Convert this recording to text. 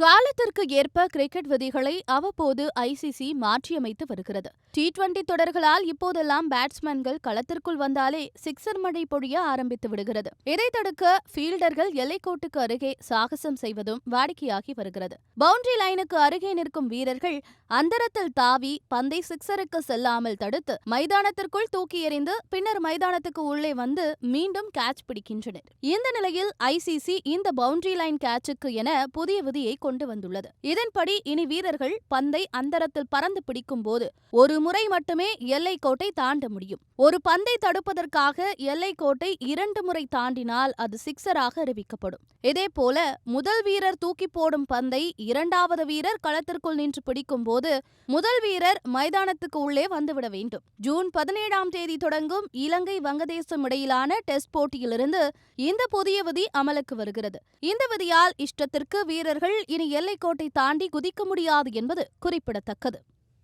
காலத்திற்கு ஏற்ப கிரிக்கெட் விதிகளை அவ்வப்போது ஐசிசி மாற்றியமைத்து வருகிறது. T20 தொடர்களால் இப்போதெல்லாம் பேட்ஸ்மேன்கள் களத்திற்குள் வந்தாலே சிக்சர் மழை பொழிய ஆரம்பித்து விடுகிறது. இதை தடுக்க ஃபீல்டர்கள் எல்லைக்கோட்டுக்கு அருகே சாகசம் செய்வதும் வாடிக்கையாகி வருகிறது. பவுண்டரி லைனுக்கு அருகே நிற்கும் வீரர்கள் அந்தரத்தில் தாவி பந்தை சிக்சருக்கு செல்லாமல் தடுத்து மைதானத்திற்குள் தூக்கி எறிந்து பின்னர் மைதானத்துக்கு உள்ளே வந்து மீண்டும் கேட்ச் பிடிக்கின்றனர். இந்த நிலையில் ஐசிசி இந்த பவுண்டரி லைன் கேட்சுக்கு என புதிய விதியை கொண்டு வந்துள்ளது. இதன்படி இனி வீரர்கள் பந்தை அந்தரத்தில் பறந்து பிடிக்கும் போது ஒரு முறை மட்டுமே எல்லைக்கோட்டை தாண்ட முடியும். ஒரு பந்தை தடுப்பதற்காக எல்லைக்கோட்டை 2 முறை தாண்டினால் அது சிக்சராக அறிவிக்கப்படும். இதேபோல முதல் வீரர் தூக்கி போடும் பந்தை இரண்டாவது வீரர் களத்திற்குள் நின்று பிடிக்கும் போது முதல் வீரர் மைதானத்துக்கு உள்ளே வந்துவிட வேண்டும். ஜூன் 17ஆம் தேதி தொடங்கும் இலங்கை வங்கதேசம் இடையிலான டெஸ்ட் போட்டியிலிருந்து இந்த புதிய விதி அமலுக்கு வருகிறது. இந்த விதியால் இஷ்டத்திற்கு வீரர்கள் இனி எல்லைக்கோட்டை தாண்டி குதிக்க முடியாது என்பது குறிப்பிடத்தக்கது.